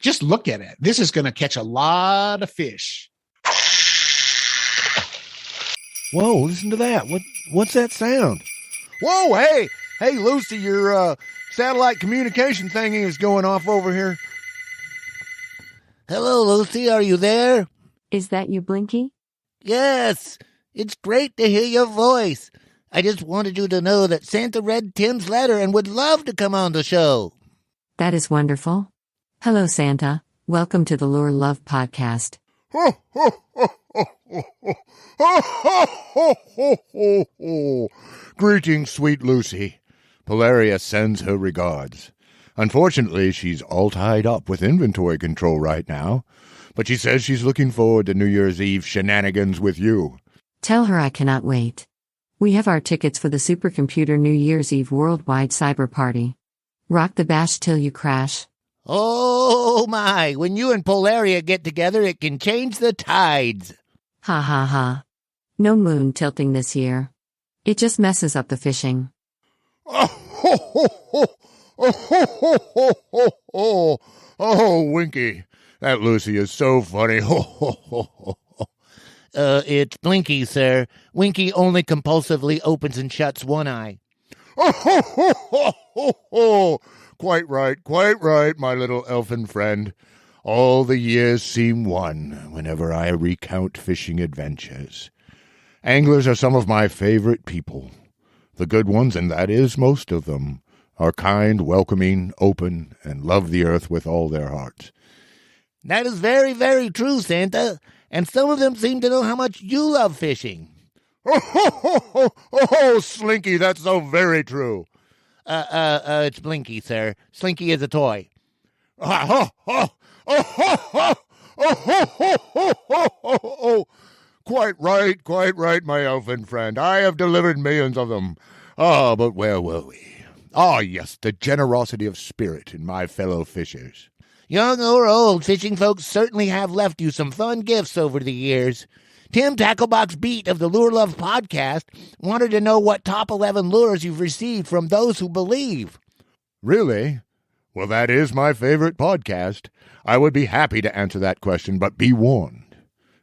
Just look at it. This is going to catch a lot of fish. Whoa, listen to that. What's that sound? Whoa, hey, Lucy, your satellite communication thingy is going off over here. Hello, Lucy, are you there? Is that you, Blinky? Yes, it's great to hear your voice. I just wanted you to know that Santa read Tim's letter and would love to come on the show. That is wonderful. Hello, Santa. Welcome to the Lure Love Podcast. Ho, ho, ho, ho, ho, ho, ho, ho, ho, ho, ho. Greetings, sweet Lucy. Polaria sends her regards. Unfortunately, she's all tied up with inventory control right now, but she says she's looking forward to New Year's Eve shenanigans with you. Tell her I cannot wait. We have our tickets for the Supercomputer New Year's Eve Worldwide Cyber Party. Rock the bash till you crash. Oh my, when you and Polaria get together, it can change the tides. Ha ha ha. No moon tilting this year. It just messes up the fishing. Oh, ho, ho, ho. Oh, ho, ho, ho, ho, ho. Oh, Winky. That Lucy is so funny. Ho, ho, ho, ho. It's Blinky, sir. Winky only compulsively opens and shuts one eye. Oh, ho, ho, ho, ho, ho. Quite right, my little elfin friend. All the years seem one whenever I recount fishing adventures. Anglers are some of my favorite people. The good ones, and that is most of them, are kind, welcoming, open, and love the earth with all their hearts. That is very, very true, Santa. And some of them seem to know how much you love fishing. Oh, ho, ho, ho, ho, Slinky, that's so very true. It's Blinky, sir. Slinky is a toy. Quite right, my elfin friend. I have delivered millions of them. Ah, but where were we? Ah, yes, the generosity of spirit in my fellow fishers. Young or old, fishing folks certainly have left you some fun gifts over the years. Tim Tacklebox Beat of the Lure Love Podcast wanted to know what top 11 lures you've received from those who believe. Really? Well, that is my favorite podcast. I would be happy to answer that question, but be warned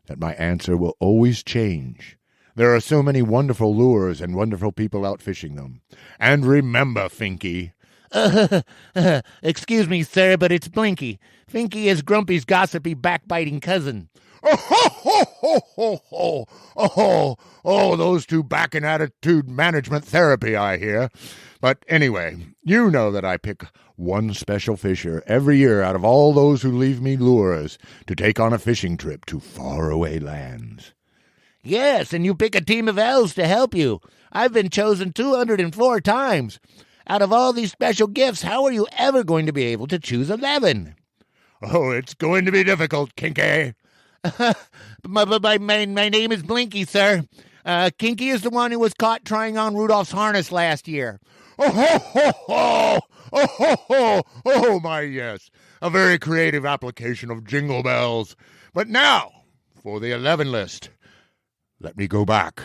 that my answer will always change. There are so many wonderful lures and wonderful people out fishing them. And remember, Finky. Excuse me, sir, but it's Blinky. Finky is Grumpy's gossipy, backbiting cousin. Oh, ho, ho, ho, ho, ho. Oh, those two back in attitude management therapy, I hear. But anyway, you know that I pick one special fisher every year out of all those who leave me lures to take on a fishing trip to faraway lands. Yes, and you pick a team of elves to help you. I've been chosen 204 times. Out of all these special gifts, how are you ever going to be able to choose 11? Oh, it's going to be difficult, Kinky. My name is Blinky, sir. Kinky is the one who was caught trying on Rudolph's harness last year. Oh, ho, ho, ho. Oh, ho, ho. Oh, my, yes. A very creative application of jingle bells. But now, for the 11 list. Let me go back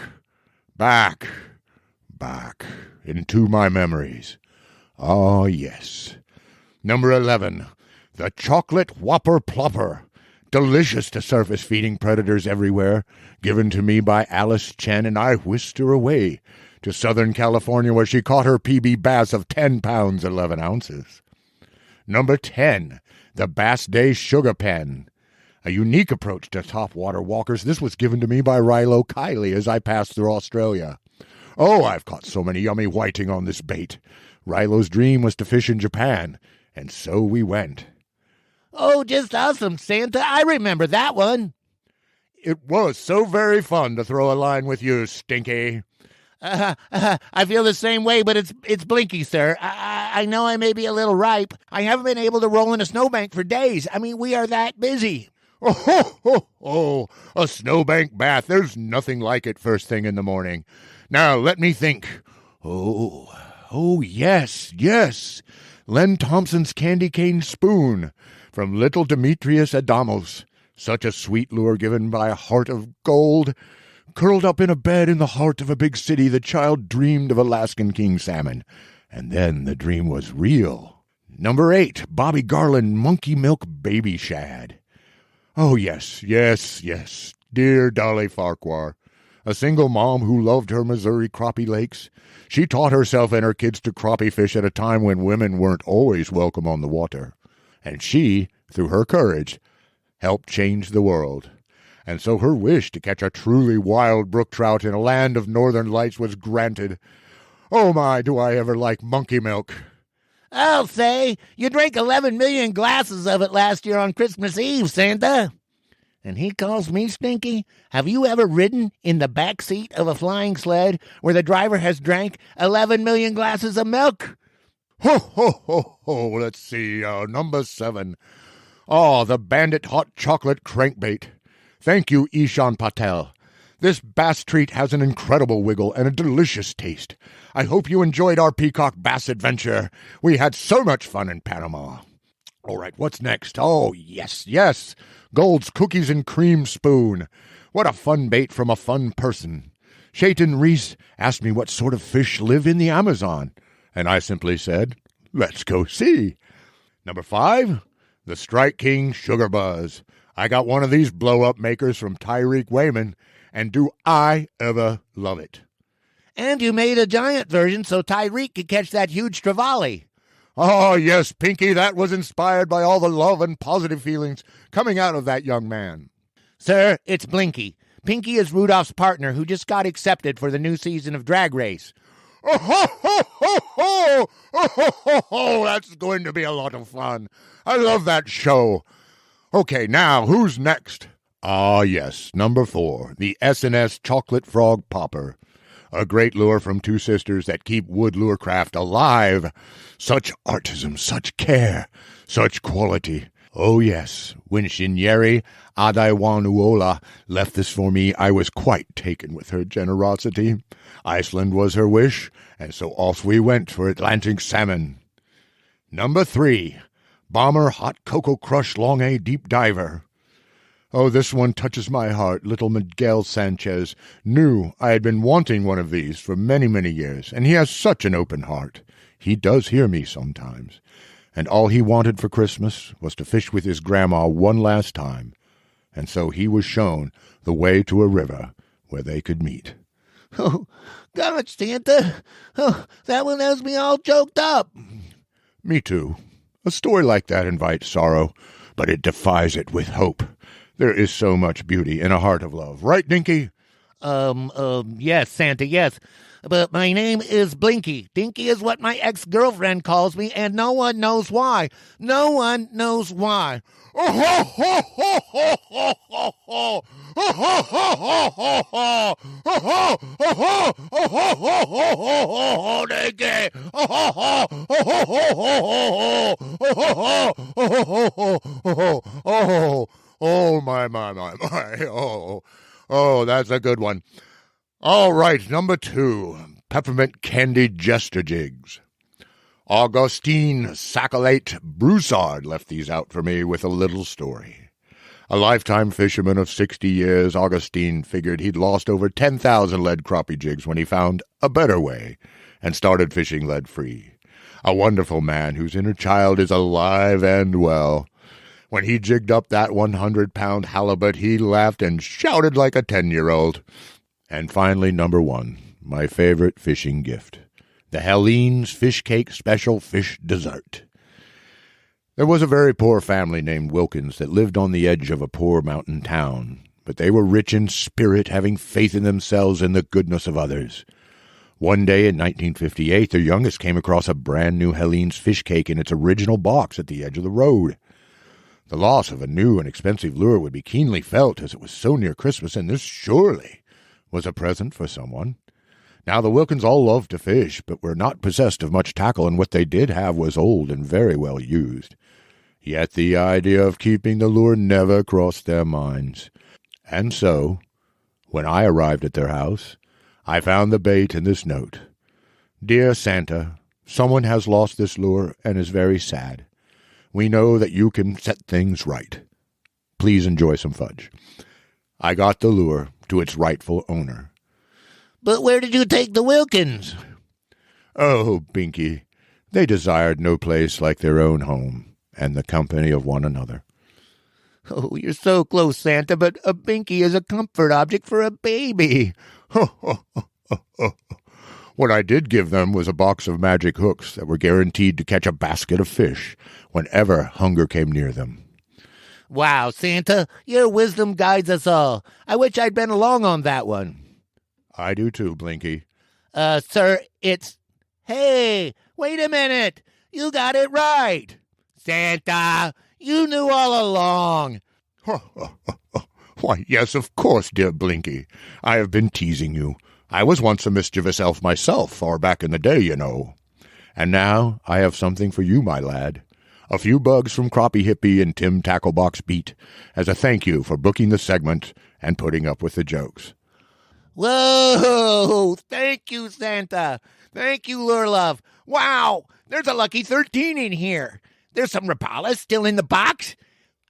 into my memories. Ah, yes. Number 11, the chocolate whopper plopper. Delicious to surface-feeding predators everywhere, given to me by Alice Chen, and I whisked her away to Southern California, where she caught her PB bass of 10 pounds, 11 ounces. Number 10, the Bass Day Sugar Pen. A unique approach to topwater walkers. This was given to me by Rilo Kiley as I passed through Australia. Oh, I've caught so many yummy whiting on this bait. Rilo's dream was to fish in Japan, and so we went. Oh, just awesome, Santa. I remember that one. It was so very fun to throw a line with you, Stinky. I feel the same way, but it's Blinky, sir. I know I may be a little ripe. I haven't been able to roll in a snowbank for days. I mean, we are that busy. Oh, a snowbank bath. There's nothing like it first thing in the morning. Now, let me think. Oh, yes. Len Thompson's candy cane spoon from little Demetrius Adamos. Such a sweet lure given by a heart of gold. Curled up in a bed in the heart of a big city, the child dreamed of Alaskan king salmon. And then the dream was real. Number 8, Bobby Garland Monkey Milk Baby Shad. Oh, yes, dear Dolly Farquhar, a single mom who loved her Missouri crappie lakes. She taught herself and her kids to crappie fish at a time when women weren't always welcome on the water. And she, through her courage, helped change the world. And so her wish to catch a truly wild brook trout in a land of northern lights was granted. Oh my, do I ever like monkey milk. I'll say, you drank 11 million glasses of it last year on Christmas Eve, Santa. And he calls me stinky? Have you ever ridden in the back seat of a flying sled where the driver has drank 11 million glasses of milk? Ho, ho, ho, ho. Let's see, number 7. Oh, the Bandit Hot Chocolate Crankbait. Thank you, Ishan Patel. This bass treat has an incredible wiggle and a delicious taste. I hope you enjoyed our peacock bass adventure. We had so much fun in Panama. All right, what's next? Oh, yes. Gold's Cookies and Cream Spoon. What a fun bait from a fun person. Shayton Reese asked me what sort of fish live in the Amazon, and I simply said, let's go see. Number 5, the Strike King Sugar Buzz. I got one of these blow-up makers from Tyreek Wayman, and do I ever love it. And you made a giant version so Tyreek could catch that huge trevally. Oh, yes, Pinky, that was inspired by all the love and positive feelings coming out of that young man. Sir, it's Blinky. Pinky is Rudolph's partner who just got accepted for the new season of Drag Race. Oh, ho, ho, ho, ho! Oh, ho, ho, ho! That's going to be a lot of fun. I love that show. Okay, now, who's next? Ah, yes, number 4, the S&S Chocolate Frog Popper. A great lure from two sisters that keep wood lure craft alive. Such artism, such care, such quality. Oh, yes, when Shinyeri Adaiwanuola left this for me, I was quite taken with her generosity. Iceland was her wish, and so off we went for Atlantic salmon. Number 3, Bomber Hot Cocoa Crush Long-A Deep Diver. Oh, this one touches my heart. Little Miguel Sanchez knew I had been wanting one of these for many, many years, and he has such an open heart. He does hear me sometimes, and all he wanted for Christmas was to fish with his grandma one last time, and so he was shown the way to a river where they could meet. Oh, God, Santa. Oh, that one has me all choked up. Me too. A story like that invites sorrow, but it defies it with hope. There is so much beauty in a heart of love. Right, Dinky? Yes, Santa, yes. But my name is Blinky. Dinky is what my ex-girlfriend calls me, and no one knows why. No one knows why. Oh, ho, ho, ho, ho, ho, ho, ho. Oh, ho, ho, ho, ho, ho. Oh, ho, ho, ho, ho, ho, ho, ho, ho, ho, Dinky. Oh, ho, ho, ho, ho, ho, ho, ho, ho. Oh, ho, ho, ho, ho, ho, ho, ho. Oh, my. Oh, that's a good one. All right, number 2, Peppermint Candy Jester Jigs. Augustine Sacolate Broussard left these out for me with a little story. A lifetime fisherman of 60 years, Augustine figured he'd lost over 10,000 lead crappie jigs when he found a better way and started fishing lead-free. A wonderful man whose inner child is alive and well. When he jigged up that 100-pound halibut, he laughed and shouted like a 10-year-old. And finally, number 1, my favorite fishing gift, the Helene's Fish Cake Special Fish Dessert. There was a very poor family named Wilkins that lived on the edge of a poor mountain town, but they were rich in spirit, having faith in themselves and the goodness of others. One day in 1958, their youngest came across a brand-new Helene's fish cake in its original box at the edge of the road. The loss of a new and expensive lure would be keenly felt, as it was so near Christmas, and this surely was a present for someone. Now, the Wilkins all loved to fish, but were not possessed of much tackle, and what they did have was old and very well used. Yet the idea of keeping the lure never crossed their minds. And so, when I arrived at their house, I found the bait in this note. Dear Santa, someone has lost this lure and is very sad. We know that you can set things right. Please enjoy some fudge. I got the lure to its rightful owner. But where did you take the Wilkins? Oh, Binky, They desired no place like their own home and the company of one another. Oh, you're so close, Santa, but a binky is a comfort object for a baby. What I did give them was a box of magic hooks that were guaranteed to catch a basket of fish whenever hunger came near them. Wow, Santa, your wisdom guides us all. I wish I'd been along on that one. I do too, Blinky. Sir, it's... Hey, wait a minute. You got it right. Santa, you knew all along. Why, yes, of course, dear Blinky. I have been teasing you. I was once a mischievous elf myself, far back in the day, you know. And now I have something for you, my lad. A few bugs from Crappie Hippie and Tim Tacklebox Beat as a thank you for booking the segment and putting up with the jokes. Whoa! Thank you, Santa. Thank you, Lure Love. Wow! There's a lucky 13 in here. There's some Rapala still in the box.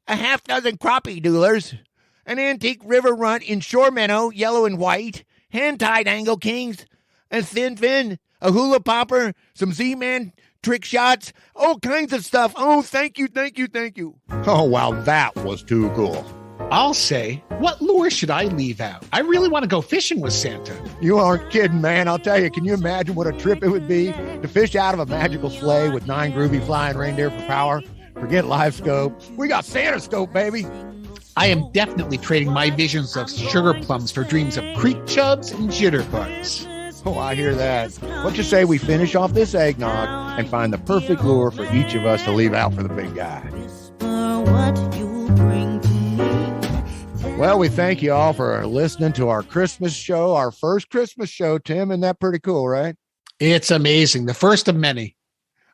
A half dozen crappie doolers. An antique river runt in shore minnow, yellow and white. Hand-tied angle kings. A thin fin. A hula popper. Some Z-Man trick shots. All kinds of stuff. Oh, thank you, thank you, thank you. Oh, wow, that was too cool. I'll say, what lure should I leave out? I really want to go fishing with Santa. You aren't kidding, man. I'll tell you, can you imagine what a trip it would be to fish out of a magical sleigh with 9 groovy flying reindeer for power? Forget live scope. We got Santa scope, baby. I am definitely trading my visions of sugar plums for dreams of creek chubs and jitterbugs. Oh, I hear that. What you say we finish off this eggnog and find the perfect lure for each of us to leave out for the big guy? Well, we thank you all for listening to our Christmas show, our first Christmas show, Tim. Isn't that pretty cool, right? It's amazing. The first of many.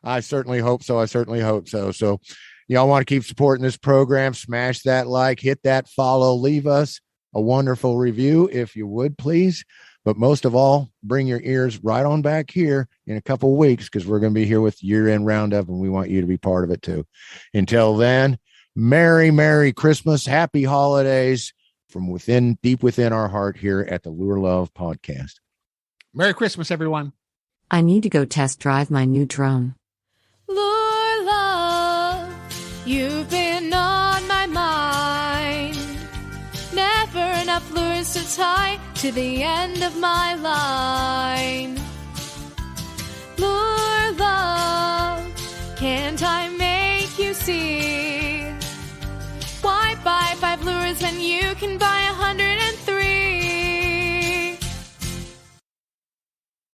I certainly hope so. So y'all want to keep supporting this program, smash that like, hit that follow, leave us a wonderful review if you would, please. But most of all, bring your ears right on back here in a couple of weeks because we're going to be here with year-end roundup and we want you to be part of it too. Until then, Merry, Merry Christmas, Happy Holidays from deep within our heart here at the Lure Love Podcast. Merry Christmas, everyone. I need to go test drive my new drone. Lure Love, you've been on my mind. Never enough lures to tie to the end of my line. Lure Love, can't I make you see? Why buy 5 lures when you can buy 103?